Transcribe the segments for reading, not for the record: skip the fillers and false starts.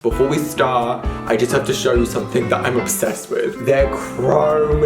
Before we start, I just have to show you something that I'm obsessed with. They're chrome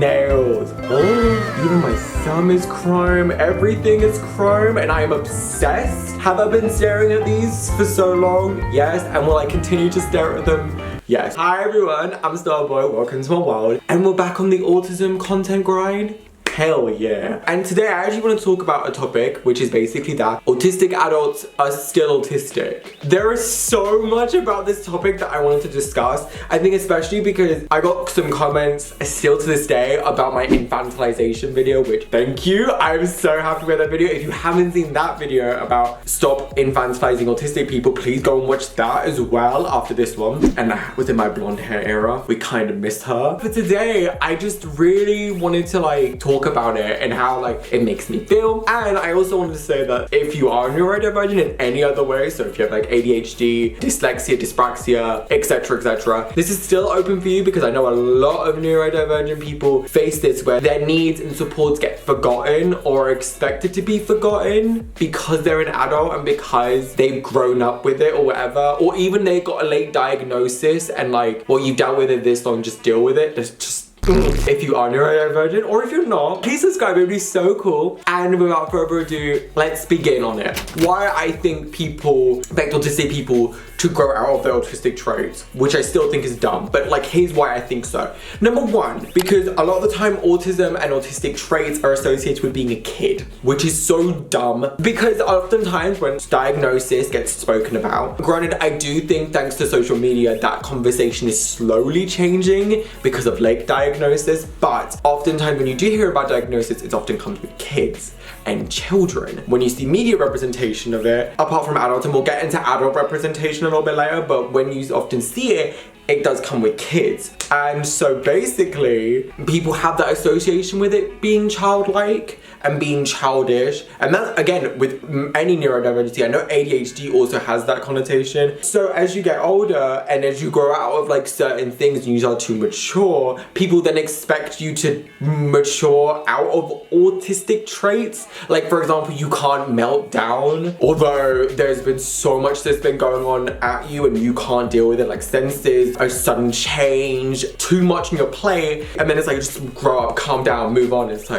nails. Oh, even my thumb is chrome. Everything is chrome and I am obsessed. Have I been staring at these for so long? Yes. And will I continue to stare at them? Yes. Hi everyone, I'm Styleboy. Welcome to my world. And we're back on the autism content grind. Hell yeah. And today I actually want to talk about a topic which is basically that autistic adults are still autistic. There is so much about this topic that I wanted to discuss. I think especially because I got some comments still to this day about my infantilization video, which thank you. I'm so happy with that video. If you haven't seen that video about stop infantilizing autistic people, please go and watch that as well after this one. And within my blonde hair era, we kind of missed her. But today I just really wanted to talk about it and how it makes me feel. And I also wanted to say that if you are neurodivergent in any other way, so if you have ADHD, dyslexia, dyspraxia, etc., this is still open for you, because I know a lot of neurodivergent people face this where their needs and supports get forgotten or expected to be forgotten because they're an adult and because they've grown up with it or whatever, or even they got a late diagnosis and well, you've dealt with it this long, just deal with it. There's just if you are neurodivergent, or if you're not, please subscribe, it would be so cool. And without further ado, let's begin on it. Why I think people expect autistic people to grow out of their autistic traits, which I still think is dumb, but here's why I think so. Number one, because a lot of the time autism and autistic traits are associated with being a kid, which is so dumb, because oftentimes when diagnosis gets spoken about, granted I do think thanks to social media that conversation is slowly changing because of late diagnosis, but oftentimes when you do hear about diagnosis, it often comes with kids and children. When you see media representation of it, apart from adults, and we'll get into adult representation a little bit later, but when you often see it, it does come with kids. And so basically, people have that association with it being childlike and being childish. And that's, again, with any neurodiversity. I know ADHD also has that connotation. So as you get older and as you grow out of certain things and you start to mature, people then expect you to mature out of autistic traits. For example, you can't melt down, although there's been so much that's been going on at you and you can't deal with it, senses, a sudden change, too much on your plate, and then it's just grow up, calm down, move on. It's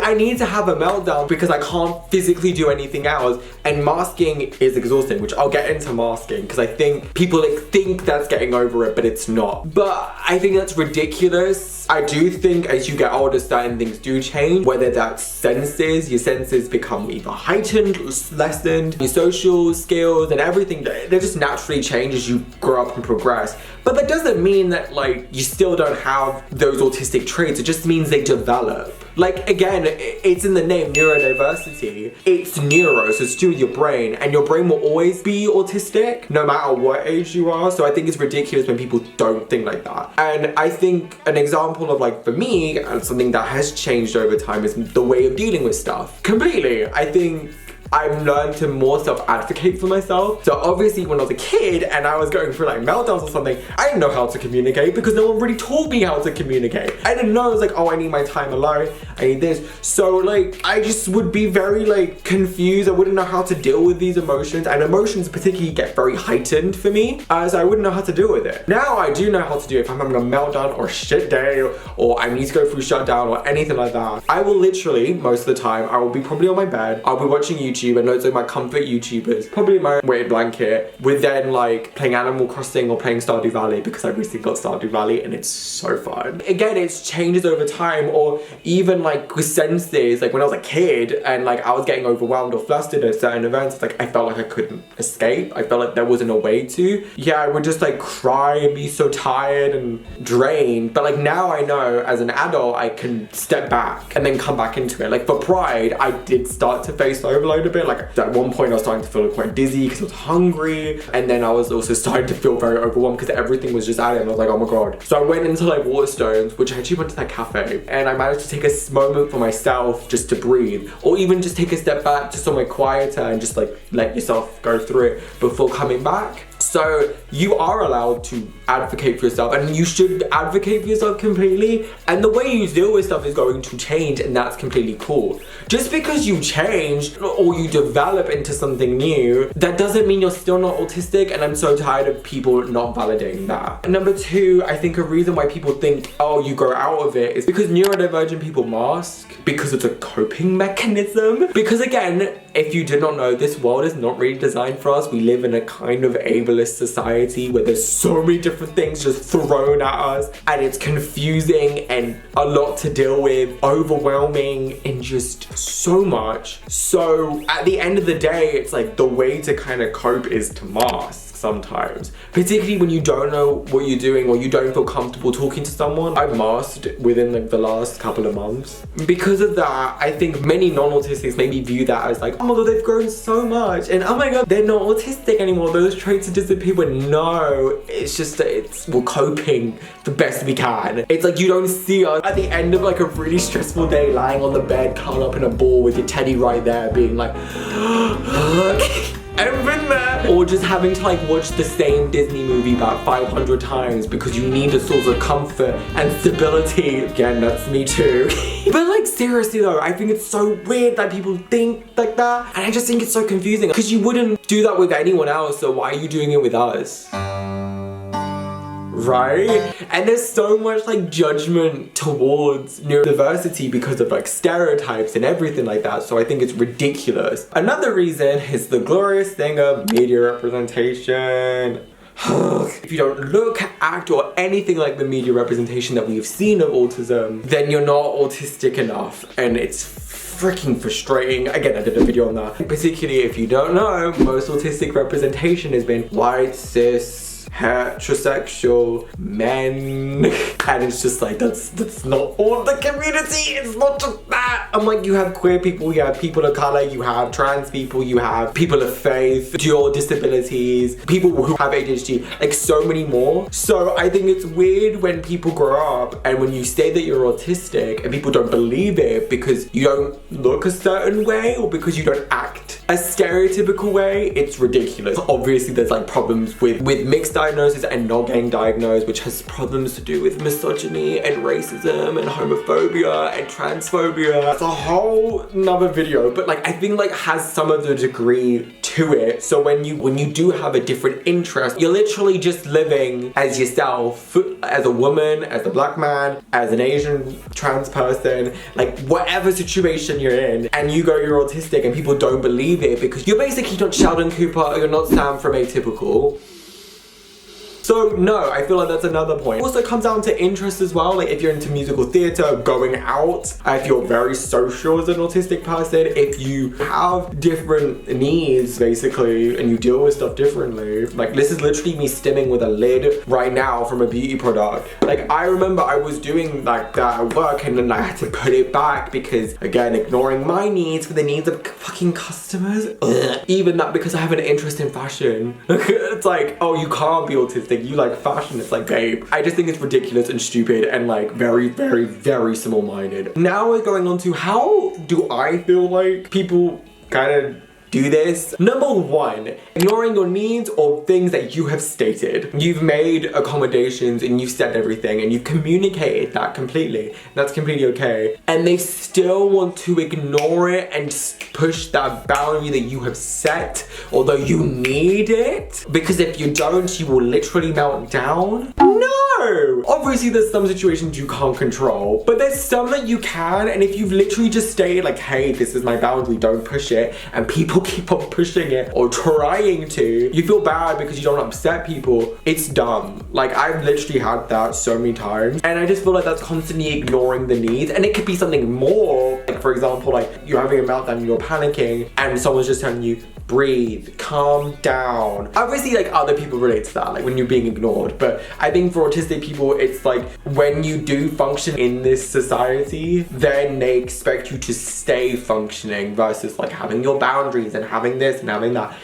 I need to have a meltdown because I can't physically do anything else, and masking is exhausting, which I'll get into masking because I think people think that's getting over it, but it's not. But I think that's ridiculous. I do think as you get older, certain things do change, whether that's senses, your senses become either heightened, lessened, your social skills and everything, they just naturally change as you grow up and progress. But that doesn't mean that you still don't have those autistic traits, it just means they develop. Again, it's in the name, neurodiversity. It's neuro, so it's to do with your brain, and your brain will always be autistic no matter what age you are. So I think it's ridiculous when people don't think like that. And I think an example of for me, and something that has changed over time, is the way of dealing with stuff. Completely. I think I've learned to more self-advocate for myself. So obviously when I was a kid and I was going through meltdowns or something, I didn't know how to communicate because no one really taught me how to communicate. I didn't know. It was oh, I need my time alone, I need this. So I just would be very confused. I wouldn't know how to deal with these emotions, and emotions particularly get very heightened for me. So I wouldn't know how to deal with it. Now I do know how to do it. If I'm having a meltdown or a shit day, or I need to go through shutdown or anything like that, I will literally, most of the time, I will be probably on my bed, I'll be watching YouTube and loads of my comfort YouTubers, probably my weighted blanket, with then playing Animal Crossing or playing Stardew Valley, because I recently got Stardew Valley and it's so fun. Again, it changes over time, or even with senses, when I was a kid and I was getting overwhelmed or flustered at certain events, I felt I couldn't escape. I felt there wasn't a way to. Yeah, I would just cry and be so tired and drained. But now I know as an adult I can step back and then come back into it. For Pride, I did start to face overload a bit. At one point I was starting to feel quite dizzy because I was hungry, and then I was also starting to feel very overwhelmed because everything was just added, and I was oh my god. So I went into Waterstones, which I actually went to that cafe, and I managed to take a moment for myself just to breathe, or even just take a step back just somewhere quieter and just let yourself go through it before coming back. So you are allowed to advocate for yourself, and you should advocate for yourself completely, and the way you deal with stuff is going to change, and that's completely cool. Just because you change or you develop into something new, that doesn't mean you're still not autistic, and I'm so tired of people not validating that. Number two, I think a reason why people think, oh, you grow out of it is because neurodivergent people mask because it's a coping mechanism. Because again, if you did not know, this world is not really designed for us. We live in a kind of ableist society where there's so many different things just thrown at us, and it's confusing and a lot to deal with, overwhelming, and just so much. So at the end of the day, it's like the way to kind of cope is to mask sometimes, particularly when you don't know what you're doing or you don't feel comfortable talking to someone. I've masked within like the last couple of months. Because of that, I think many non-autistics maybe view that as like, oh my god, they've grown so much, and oh my god, they're not autistic anymore, those traits have disappeared. But no, it's just that we're coping the best we can. It's like you don't see us at the end of like a really stressful day lying on the bed curled up in a ball with your teddy right there being like I've been there. Or just having to like watch the same Disney movie about 500 times because you need a source of comfort and stability. Again, that's me too. But like seriously though, I think it's so weird that people think like that, and I just think it's so confusing because you wouldn't do that with anyone else, so why are you doing it with us? Right? And there's so much like judgment towards neurodiversity because of like stereotypes and everything like that, so I think it's ridiculous. Another reason is the glorious thing of media representation. If you don't look, act, or anything like the media representation that we've seen of autism, then you're not autistic enough, and it's freaking frustrating. Again, I did a video on that. Particularly if you don't know, most autistic representation has been white, cis, heterosexual men, and it's just like that's not all the community. It's not just that. I'm like, you have queer people, you have people of color, you have trans people, you have people of faith, dual disabilities, people who have ADHD, like so many more. So I think it's weird when people grow up and when you say that you're autistic and people don't believe it because you don't look a certain way or because you don't act a stereotypical way. It's ridiculous. Obviously there's like problems with mixed diagnosis and not getting diagnosed, which has problems to do with misogyny and racism and homophobia and transphobia. That's a whole nother video, but like I think like has some of the degree to it. So when you do have a different interest, you're literally just living as yourself, as a woman, as a black man, as an Asian trans person, like whatever situation you're in, and you go you're autistic and people don't believe it because you're basically not Sheldon Cooper or you're not Sam from Atypical. So no, I feel like that's another point. Also, it comes down to interest as well. Like if you're into musical theater, going out, if you're very social as an autistic person, if you have different needs basically and you deal with stuff differently. Like this is literally me stimming with a lid right now from a beauty product. Like I remember I was doing like that at work and then I had to put it back because again, ignoring my needs for the needs of fucking customers. Ugh. Even that because I have an interest in fashion. It's like, oh, you can't be autistic. You like fashion. It's like, babe, I just think it's ridiculous and stupid and like very, very, very small-minded. Now we're going on to how do I feel like people kind of do this. Number one, ignoring your needs or things that you have stated. You've made accommodations and you've said everything and you've communicated that completely. That's completely okay. And they still want to ignore it and push that boundary that you have set, although you need it. Because if you don't, you will literally melt down. No! Obviously there's some situations you can't control, but there's some that you can, and if you've literally just stated like, hey, this is my boundary, don't push it, and people keep on pushing it or trying to, you feel bad because you don't upset people. It's dumb. Like I've literally had that so many times, and I just feel like that's constantly ignoring the needs. And it could be something more, like for example, like you're having a meltdown, you're panicking, and someone's just telling you, breathe, calm down. Obviously like other people relate to that, like when you're being ignored, but I think for autistic people, it's like when you do function in this society, then they expect you to stay functioning versus like having your boundaries and having this and having that.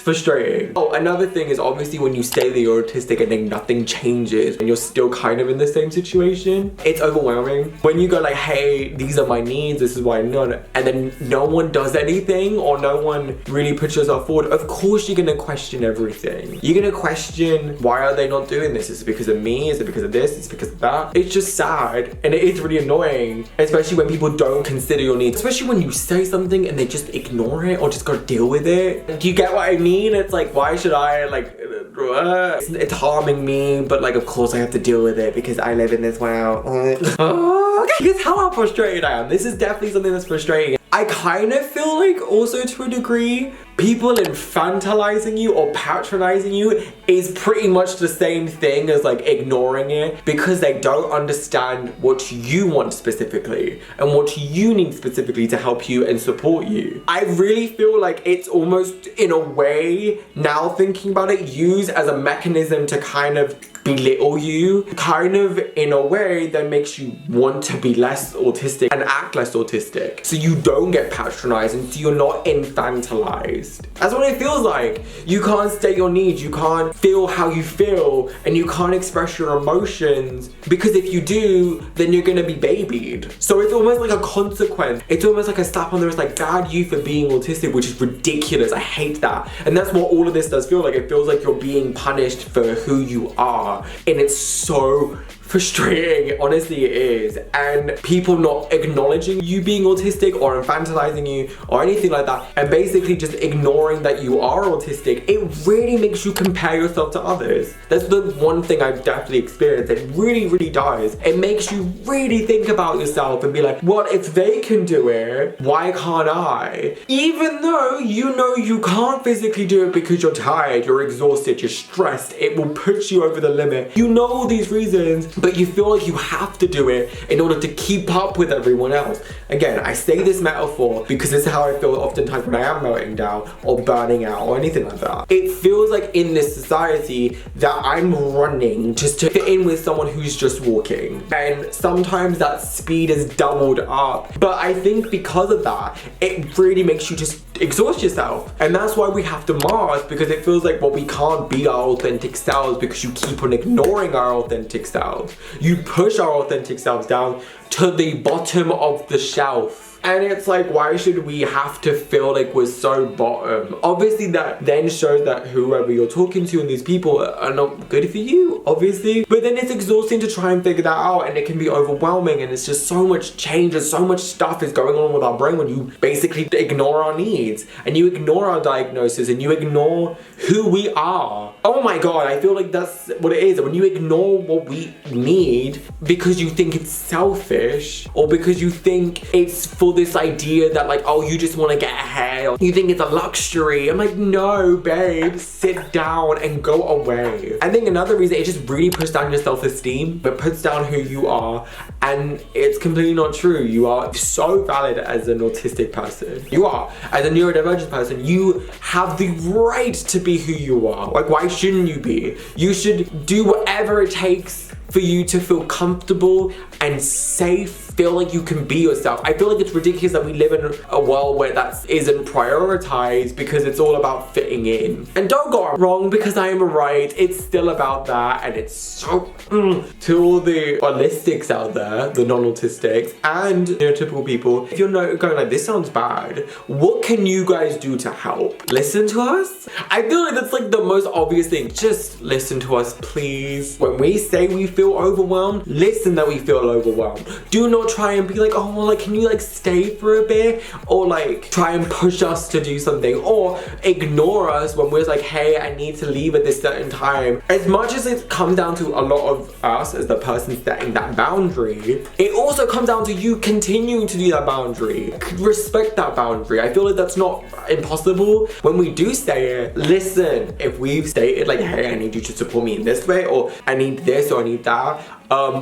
It's frustrating. Oh, another thing is obviously when you say that you're autistic and then nothing changes and you're still kind of in the same situation, it's overwhelming. When you go like, hey, these are my needs, this is why I'm not, and then no one does anything or no one really puts yourself forward, of course you're gonna question everything. You're gonna question, why are they not doing this? Is it because of me? Is it because of this? Is it because of that? It's just sad and it is really annoying, especially when people don't consider your needs, especially when you say something and they just ignore it or just gotta deal with it. Do you get what I mean? It's like, why should I like, it's harming me, but like of course I have to deal with it because I live in this world. Okay, because how frustrated I am. This is definitely something that's frustrating. I kind of feel like also to a degree, people infantilizing you or patronizing you is pretty much the same thing as like ignoring it, because they don't understand what you want specifically and what you need specifically to help you and support you. I really feel like it's almost in a way, now thinking about it, used as a mechanism to kind of belittle you, kind of in a way that makes you want to be less autistic and act less autistic, so you don't get patronized and so you're not infantilized. That's what it feels like. You can't state your needs, you can't feel how you feel, and you can't express your emotions, because if you do, then you're gonna be babied. So it's almost like a consequence. It's almost like a slap on the wrist, like bad you for being autistic, which is ridiculous. I hate that. And that's what all of this does feel like. It feels like you're being punished for who you are. And it's so frustrating, honestly it is. And people not acknowledging you being autistic or infantilizing you or anything like that, and basically just ignoring that you are autistic, it really makes you compare yourself to others. That's the one thing I've definitely experienced. It really, really does. It makes you really think about yourself and be like, what if they can do it? Why can't I? Even though you know you can't physically do it because you're tired, you're exhausted, you're stressed, it will push you over the limit. You know all these reasons, but you feel like you have to do it in order to keep up with everyone else. Again, I say this metaphor because this is how I feel oftentimes when I am melting down or burning out or anything like that. It feels like in this society that I'm running just to fit in with someone who's just walking. And sometimes that speed is doubled up. But I think because of that, it really makes you just exhaust yourself. And that's why we have to mask, because it feels like, well, we can't be our authentic selves because you keep on ignoring our authentic selves. You push our authentic selves down to the bottom of the shelf. And it's like, why should we have to feel like we're so bottom? Obviously that then shows that whoever you're talking to and these people are not good for you, obviously. But then it's exhausting to try and figure that out, and it can be overwhelming, and it's just so much change and so much stuff is going on with our brain when you basically ignore our needs and you ignore our diagnosis and you ignore who we are. Oh my god, I feel like that's what it is. When you ignore what we need because you think it's selfish, or because you think it's for this idea that like, oh, you just want to get ahead, or you think it's a luxury. I'm like, no, babe, sit down and go away. I think another reason, it just really puts down your self-esteem. It puts down who you are, and it's completely not true. You are so valid as an autistic person. You are. As a neurodivergent person, you have the right to be who you are. Like, why shouldn't you be? You should do whatever it takes for you to feel comfortable and safe, feel like you can be yourself. I feel like it's ridiculous that we live in a world where that isn't prioritized, because it's all about fitting in. And don't go wrong, because I am right, it's still about that, and it's so to all the holistics out there, the non-autistics and neurotypical people. If you're not going like, this sounds bad, what can you guys do to help? Listen to us? I feel like that's like the most obvious thing. Just listen to us, please. When we say we feel overwhelmed, listen that we feel overwhelmed. Do not try and be like, oh, well, like, can you like stay for a bit, or like try and push us to do something, or ignore us when we're like, hey, I need to leave at this certain time. As much as it comes down to a lot of us as the person setting that boundary, it also comes down to you continuing to do that boundary. Respect that boundary. I feel like that's not impossible. When we do say it, listen. If we've stated like, hey, I need you to support me in this way, or I need this, or I need that,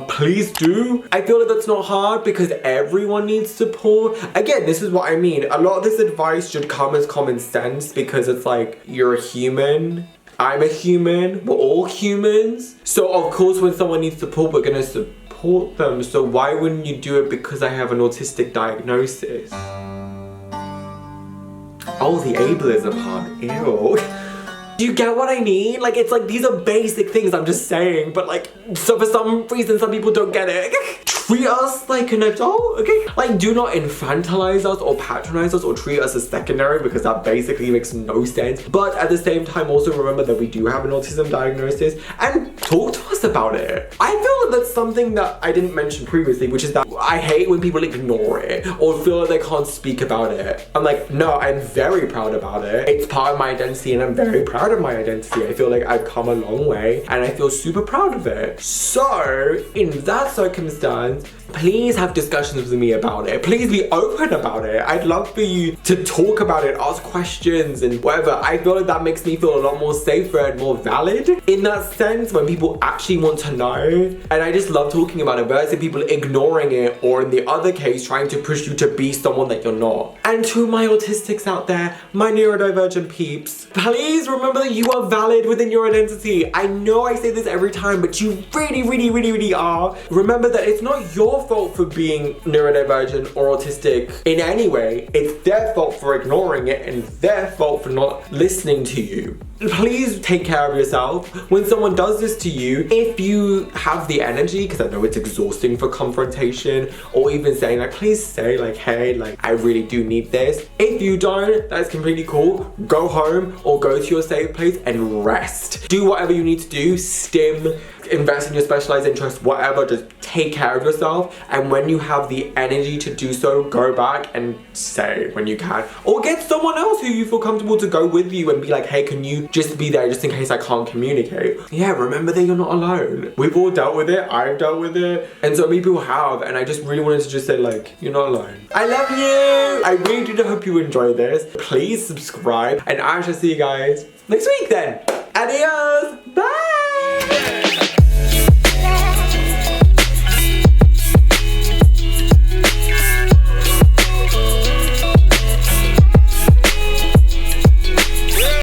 please do. I feel like that's not hard, because everyone needs support. Again, this is what I mean. A lot of this advice should come as common sense, because it's like, you're a human, I'm a human, we're all humans. So of course when someone needs support, we're gonna support them. So why wouldn't you do it because I have an autistic diagnosis? Oh, the ableism part, ew. Do you get what I mean? Like, it's like, these are basic things I'm just saying, but like, so for some reason, some people don't get it. Treat us like an adult, okay? Like, do not infantilize us or patronize us or treat us as secondary, because that basically makes no sense. But at the same time, also remember that we do have an autism diagnosis, and talk to us about it. I feel that that's something that I didn't mention previously, which is that I hate when people ignore it or feel like they can't speak about it. I'm like, no, I'm very proud about it. It's part of my identity and I'm very proud of my identity. I feel like I've come a long way and I feel super proud of it. So in that circumstance, please have discussions with me about it. Please be open about it. I'd love for you to talk about it, ask questions and whatever. I feel like that makes me feel a lot more safer and more valid in that sense, when people actually want to know. And I just love talking about it versus people ignoring it, or in the other case, trying to push you to be someone that you're not. And to my autistics out there, my neurodivergent peeps, please remember that you are valid within your identity. I know I say this every time, but you really are. Remember that it's not your fault for being neurodivergent or autistic in any way. It's their fault for ignoring it and their fault for not listening to you. Please take care of yourself. When someone does this to you, if you have the energy, because I know it's exhausting for confrontation, or even saying like, please say like, hey, like I really do need this. If you don't, that's completely cool. Go home or go to your safe place and rest. Do whatever you need to do, stim, invest in your specialized interests, whatever, just take care of yourself. And when you have the energy to do so, go back and say when you can, or get someone else who you feel comfortable to go with you and be like, hey, can you just be there just in case I can't communicate? Yeah, remember that you're not alone. We've all dealt with it. I've dealt with it, and so many people have, and I just really wanted to just say like, you're not alone. I love you. I really do hope you enjoy this. Please subscribe, and I shall see you guys next week then. Adios. Bye.